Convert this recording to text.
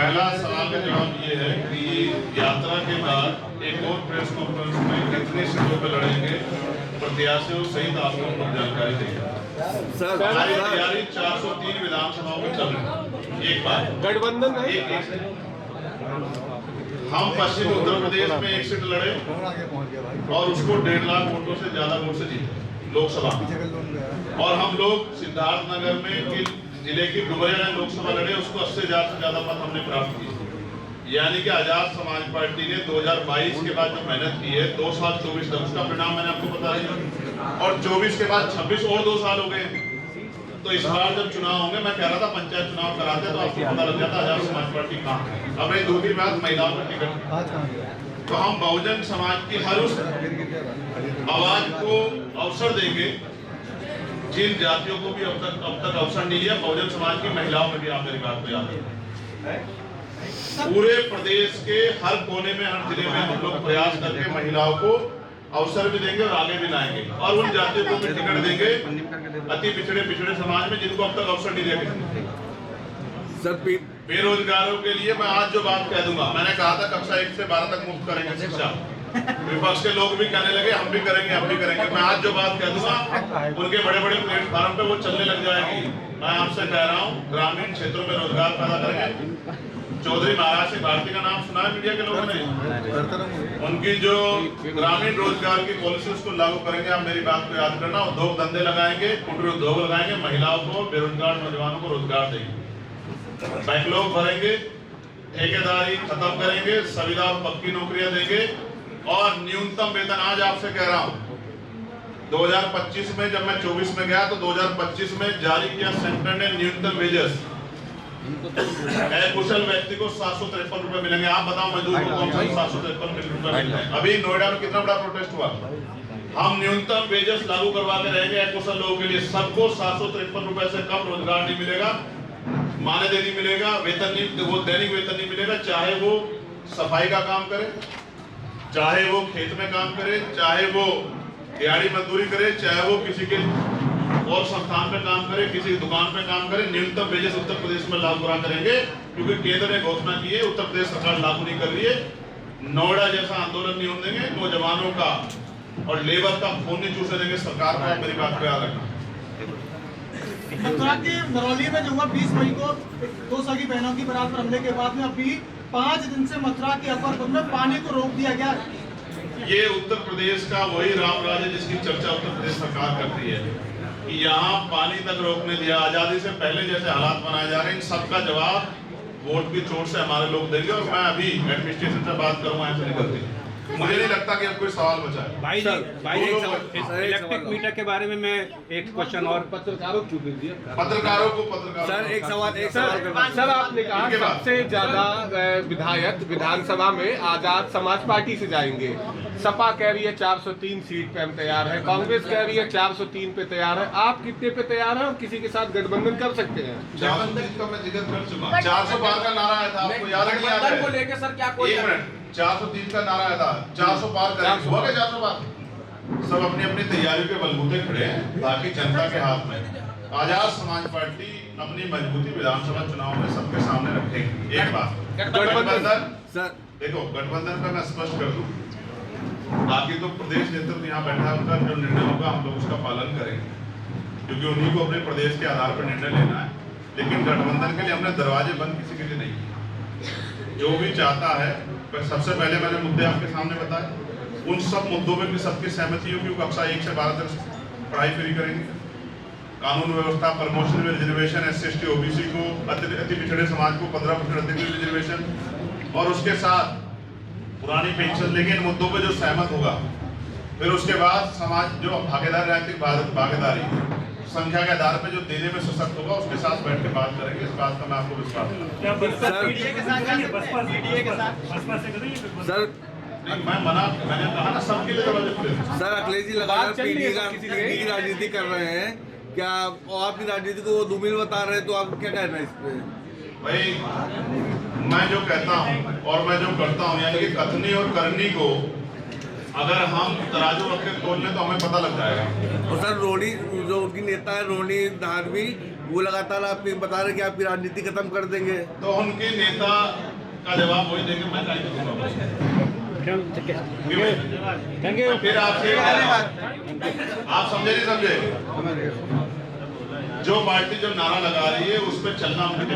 पहला सवाल का जवाब ये है कि यात्रा के बाद एक और प्रेस कॉन्फ्रेंस में कितनी सीटों पर लड़ेंगे प्रत्याशियों सहित आपको लोग जानकारी देंगे। सर हमारी तैयारी 403 विधानसभाओं में चल रही है। एक बात गठबंधन है, हम पश्चिम उत्तर प्रदेश में एक सीट लड़े और उसको 1.5 लाख वोटों से ज्यादा वोट से जीते लोकसभा, और हम लोग सिद्धार्थनगर में जिले की डुमरिया लोकसभा लड़े, उसको 80 हजार से ज्यादा मत हमने प्राप्त किए। यानी कि आजाद समाज पार्टी ने 2022 के बाद जो मेहनत की है 2 साल 24 तक, उसका परिणाम मैंने आपको बता दिया, और 24 के बाद 26 और 2 साल हो गए। तो इस बार जब चुनाव होंगे, मैं कह रहा था पंचायत चुनाव कराते तो आपको पता लग जाता आजाद समाज पार्टी कहाँ है। अब एक दूसरी बात, महिलाओं का टिकट, तो हम बहुजन समाज की हर उस आवाज को अवसर देंगे जिन जातियों को भी अब तक अवसर नहीं लिया। बहुजन समाज की महिलाओं में भी आप मेरी बात को याद रखें। पूरे प्रदेश के हर कोने में, हर जिले में हम लोग प्रयास करके महिलाओं को अवसर भी देंगे और आगे भी लाएंगे, और उन जातियों को भी टिकट देंगे अति पिछड़े समाज में जिनको अब तक अवसर नहीं दिया। सर बेरोजगारों के लिए मैं आज जो बात कह दूंगा, मैंने कहा था कक्षा 1 से 12 तक मुफ्त करेंगे शिक्षा। विपक्ष के लोग भी कहने लगे हम भी करेंगे, हम भी करेंगे। मैं आज जो बात कह दूंगा उनके बड़े बड़े प्लेटफॉर्म पे वो चलने लग जाएगी। मैं आपसे कह रहा हूँ ग्रामीण क्षेत्रों में रोजगार पैदा करेंगे। चौधरी महाराज सिंह भारती का नाम सुना है मीडिया के लोगों ने, उनकी जो ग्रामीण रोजगार की पॉलिसी उसको लागू करेंगे। आप मेरी बात को याद करना, उद्योग धंधे लगाएंगे, कुटीर उद्योग लगाएंगे, महिलाओं को, बेरोजगार नौजवानों को रोजगार देंगे, बैकलॉग भरेंगे, ठेकेदारी खत्म करेंगे, संविदा और पक्की नौकरियां देंगे, और न्यूनतम वेतन आज आपसे कह रहा हूं 2025 में, जब मैं 24 में गया तो 2025 में जारी किया सेंटर ने न्यूनतम वेजेस, कुशल व्यक्ति को 753 रुपए मिलेंगे। आप बताओ मजदूर को कौन सा 753 रुपए मिलते हैं? अभी नोएडा में कितना बड़ा प्रोटेस्ट हुआ। हम न्यूनतम वेजेस लागू करवा के रहेंगे कुशल लोगों के लिए। सबको 753 रुपए से कम रोजगार नहीं मिलेगा, मानदेय नहीं मिलेगा, वेतन नहीं, वो दैनिक वेतन नहीं मिलेगा, चाहे वो सफाई का काम करे, चाहे वो खेत में काम करे, चाहे वो दिहाड़ी मजदूरी करे, चाहे वो किसी के और संस्थान पे काम करे, किसी दुकान पे काम करे। न्यूनतम वेजेस उत्तर प्रदेश में लागू करा करेंगे, क्योंकि केंद्र ने घोषणा की है, उत्तर प्रदेश सरकार लागू नहीं कर रही है। नोएडा जैसा आंदोलन नहीं होने देंगे, नौजवानों का और लेबर का खून नहीं चूसने देंगे सरकार को। मेरी बात को याद रखना। मथुरा के नरौली में जो हुआ 20 मई को 2 सगी बहनों की बारात पर हमले के बाद में अभी 5 दिन से मथुरा के अकबरपुर में पानी को रोक दिया गया। ये उत्तर प्रदेश का वही राम राज है जिसकी चर्चा उत्तर प्रदेश सरकार करती है कि यहाँ पानी तक रोकने दिया। आजादी से पहले जैसे हालात बनाए जा रहे हैं, इन सबका जवाब वोट की चोट से हमारे लोग देंगे, और मैं अभी एडमिनिस्ट्रेशन से बात करूंगा ऐसे निकलती। मुझे नहीं लगता कि अब कोई सवाल बचा है। भाई इलेक्ट्रिक मीटर के बारे में मैं एक क्वेश्चन और पत्रकारों को सर एक सवाल सर आपने कहा सबसे ज्यादा विधायक विधानसभा में आजाद समाज पार्टी से जाएंगे। सपा कह रही है 403 सीट पे हम तैयार हैं, कांग्रेस कह रही है 403 पे तैयार है। आप कितने पे तैयार हैं और किसी के साथ गठबंधन कर सकते हैं? 403 का मैं जिक्र कर चुका। 400 पार का नारा आया था, आपको याद है? गठबंधन को लेकर सर क्या कोई 403 का नारा आया था, 400 पार करेंगे। हुआ क्या 400 पार? सब अपनी अपनी तैयारी के बलबूते खड़े हैं, बाकी जनता के हाथ में। आजाद समाज पार्टी अपनी मजबूती विधानसभा चुनाव में सबके सामने रखेगी। एक बात, गठबंधन सर देखो, गठबंधन का मैं स्पष्ट कर दूं, बाकी तो प्रदेश नेतृत्व यहाँ बैठा है, उनका जो निर्णय होगा हम लोग उसका पालन करेंगे, क्योंकि उन्हीं को अपने प्रदेश के आधार पर निर्णय लेना है। लेकिन गठबंधन के लिए हमने दरवाजे बंद किसी के लिए नहीं। जो भी चाहता है, सबसे पहले मैंने मुद्दे आपके सामने बताए, उन सब मुद्दों में सबकी सहमति होगी। कक्षा 1 से 12 तक पढ़ाई फ्री करेंगे, कानून व्यवस्था, प्रमोशन में रिजर्वेशन, SC ST OBC को, अति पिछड़े समाज को 15% अतिरिक्त रिजर्वेशन, और उसके साथ पुरानी पेंशन। लेकिन इन मुद्दों पे जो सहमत होगा, फिर उसके बाद समाज जो भागीदारी, राजनीतिक भागीदारी संख्या के आधार पे जो देने में सशक्त होगा, उसके साथ बैठ के बात करेंगे। इस बात का मैं आपको विश्वास दिलाता हूं। सर मैंने कहा ना सबके लिए दरवाजे खुले। सर अखिलेश जी लगातार पीढ़ी की राजनीति कर रहे हैं, क्या आपकी राजनीति को वो धूमिल बता रहे हैं, तो आप क्या कहना है इस पे? भाई मैं जो कहता हूं और मैं जो करता हूं, यानी कि कथनी और करनी को अगर हम तराजू रख के तोल लें तो हमें पता लग जाएगा। और सर रोनी जो उनकी नेता है रोनी धारवी, वो लगातार आपके बता रहे कि आपकी राजनीति खत्म कर देंगे। तो उनके नेता का जवाब वही देंगे, मैं नहीं दूंगा। फिर आपसे आप समझे नहीं समझे? जो पार्टी जो नारा लगा रही है उस पर चलना उनके